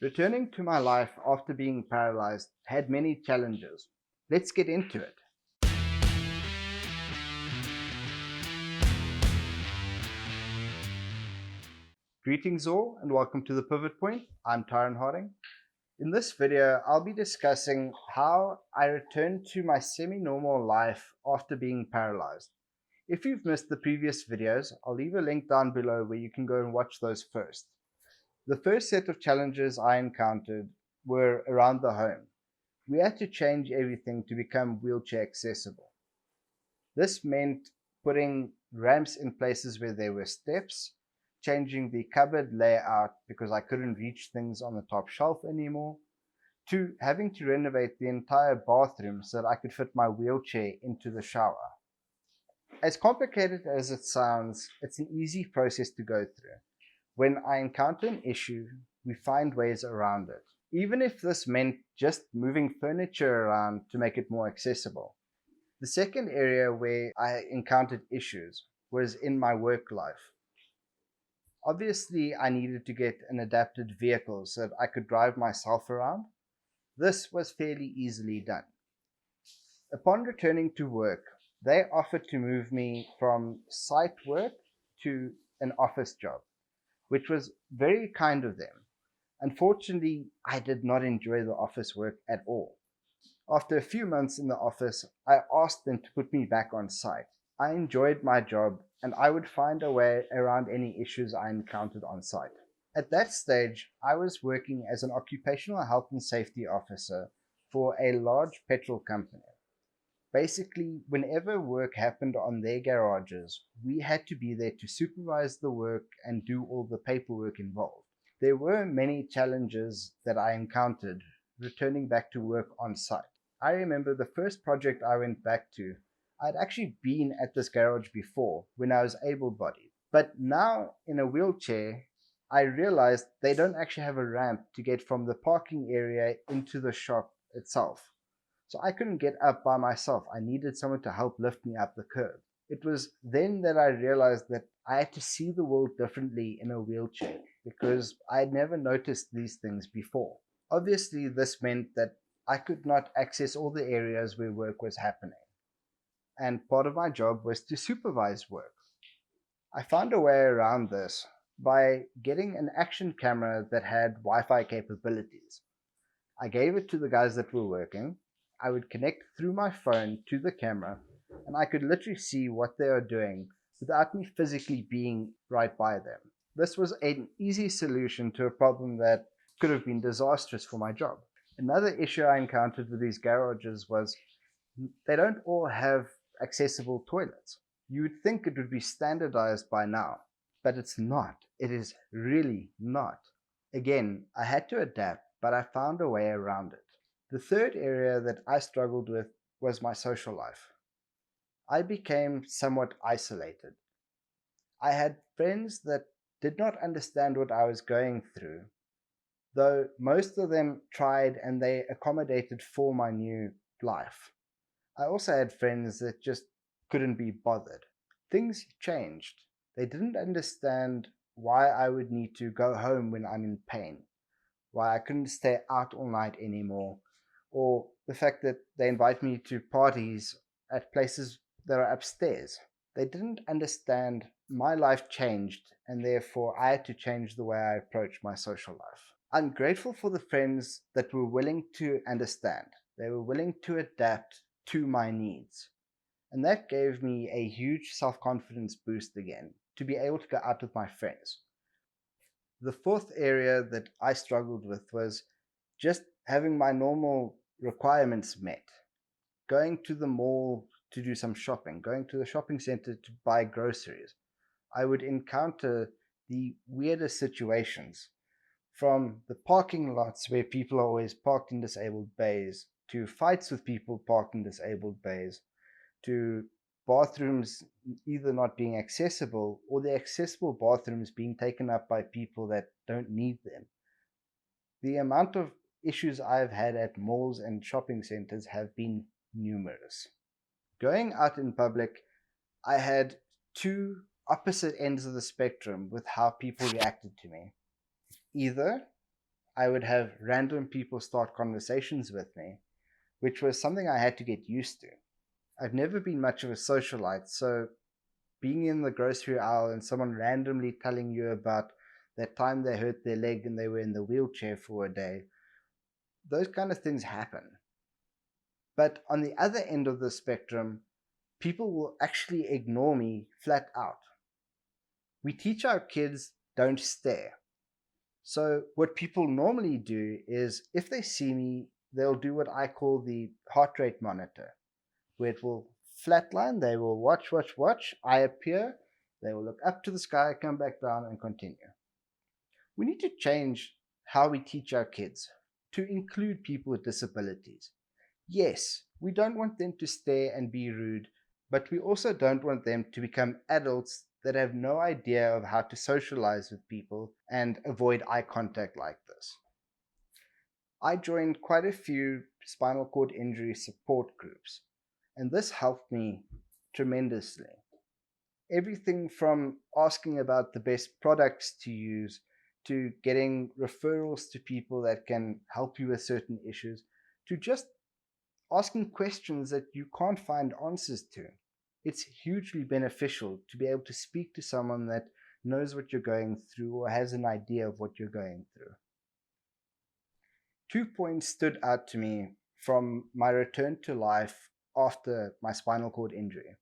Returning to my life after being paralyzed had many challenges. Let's get into it. Greetings all and welcome to the Pivot Point. I'm Tyron Leigh. In this video, I'll be discussing how I returned to my semi-normal life after being paralyzed. If you've missed the previous videos, I'll leave a link down below where you can go and watch those first. The first set of challenges I encountered were around the home. We had to change everything to become wheelchair accessible. This meant putting ramps in places where there were steps, changing the cupboard layout because I couldn't reach things on the top shelf anymore, to having to renovate the entire bathroom so that I could fit my wheelchair into the shower. As complicated as it sounds, it's an easy process to go through. When I encounter an issue, we find ways around it, even if this meant just moving furniture around to make it more accessible. The second area where I encountered issues was in my work life. Obviously, I needed to get an adapted vehicle so that I could drive myself around. This was fairly easily done. Upon returning to work, they offered to move me from site work to an office job, which was very kind of them. Unfortunately, I did not enjoy the office work at all. After a few months in the office, I asked them to put me back on site. I enjoyed my job and I would find a way around any issues I encountered on site. At that stage, I was working as an occupational health and safety officer for a large petrol company. Basically, whenever work happened on their garages, we had to be there to supervise the work and do all the paperwork involved. There were many challenges that I encountered returning back to work on site. I remember the first project I went back to, I'd actually been at this garage before when I was able-bodied. But now in a wheelchair, I realized they don't actually have a ramp to get from the parking area into the shop itself. So I couldn't get up by myself. I needed someone to help lift me up the curb. It was then that I realized that I had to see the world differently in a wheelchair because I had never noticed these things before. Obviously, this meant that I could not access all the areas where work was happening. And part of my job was to supervise work. I found a way around this by getting an action camera that had Wi-Fi capabilities. I gave it to the guys that were working. I would connect through my phone to the camera and I could literally see what they are doing without me physically being right by them. This was an easy solution to a problem that could have been disastrous for my job. Another issue I encountered with these garages was they don't all have accessible toilets. You would think it would be standardized by now, but it's not. It is really not. Again, I had to adapt, but I found a way around it. The third area that I struggled with was my social life. I became somewhat isolated. I had friends that did not understand what I was going through, though most of them tried and they accommodated for my new life. I also had friends that just couldn't be bothered. Things changed. They didn't understand why I would need to go home when I'm in pain, why I couldn't stay out all night anymore, or the fact that they invite me to parties at places that are upstairs. They didn't understand my life changed and therefore I had to change the way I approach my social life. I'm grateful for the friends that were willing to understand. They were willing to adapt to my needs. And that gave me a huge self-confidence boost again, to be able to go out with my friends. The fourth area that I struggled with was just having my normal requirements met. Going to the mall to do some shopping, going to the shopping center to buy groceries. I would encounter the weirdest situations, from the parking lots where people are always parked in disabled bays, to fights with people parked in disabled bays, to bathrooms either not being accessible or the accessible bathrooms being taken up by people that don't need them. The amount of issues I've had at malls and shopping centers have been numerous. Going out in public, I had two opposite ends of the spectrum with how people reacted to me. Either I would have random people start conversations with me, which was something I had to get used to. I've never been much of a socialite, so being in the grocery aisle and someone randomly telling you about that time they hurt their leg and they were in the wheelchair for a day, those kind of things happen. But on the other end of the spectrum, people will actually ignore me flat out. We teach our kids don't stare. So what people normally do is if they see me, they'll do what I call the heart rate monitor, where it will flatline, they will watch, I appear, they will look up to the sky, come back down, and continue. We need to change how we teach our kids to include people with disabilities. Yes, we don't want them to stare and be rude, but we also don't want them to become adults that have no idea of how to socialize with people and avoid eye contact like this. I joined quite a few spinal cord injury support groups, and this helped me tremendously. Everything from asking about the best products to use to getting referrals to people that can help you with certain issues to just asking questions that you can't find answers to. It's hugely beneficial to be able to speak to someone that knows what you're going through or has an idea of what you're going through. 2 points stood out to me from my return to life after my spinal cord injury.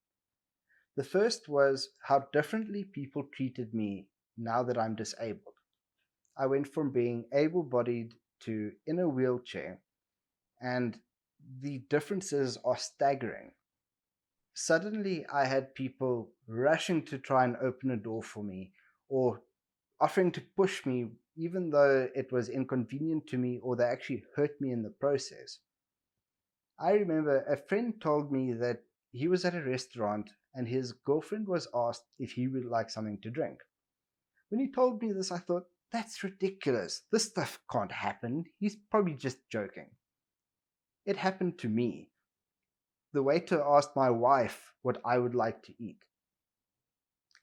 The first was how differently people treated me now that I'm disabled. I went from being able-bodied to in a wheelchair, and the differences are staggering. Suddenly, I had people rushing to try and open a door for me, or offering to push me even though it was inconvenient to me or they actually hurt me in the process. I remember a friend told me that he was at a restaurant and his girlfriend was asked if he would like something to drink. When he told me this, I thought, that's ridiculous. This stuff can't happen. He's probably just joking. It happened to me. The waiter asked my wife what I would like to eat.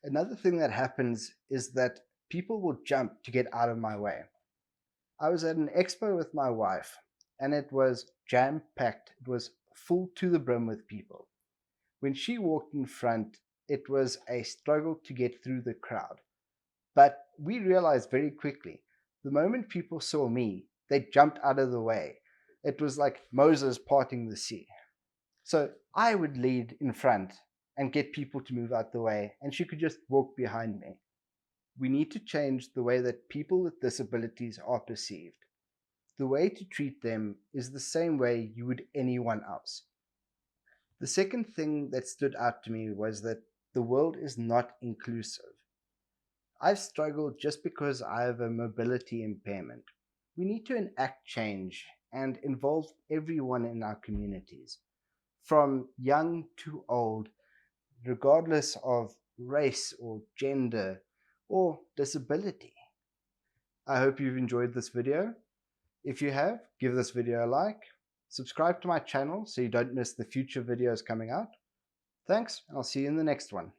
Another thing that happens is that people will jump to get out of my way. I was at an expo with my wife, and it was jam-packed. It was full to the brim with people. When she walked in front, it was a struggle to get through the crowd. But we realized very quickly, the moment people saw me, they jumped out of the way. It was like Moses parting the sea. So I would lead in front and get people to move out the way, and she could just walk behind me. We need to change the way that people with disabilities are perceived. The way to treat them is the same way you would anyone else. The second thing that stood out to me was that the world is not inclusive. I've struggled just because I have a mobility impairment. We need to enact change and involve everyone in our communities, from young to old, regardless of race or gender or disability. I hope you've enjoyed this video. If you have, give this video a like. Subscribe to my channel so you don't miss the future videos coming out. Thanks, and I'll see you in the next one.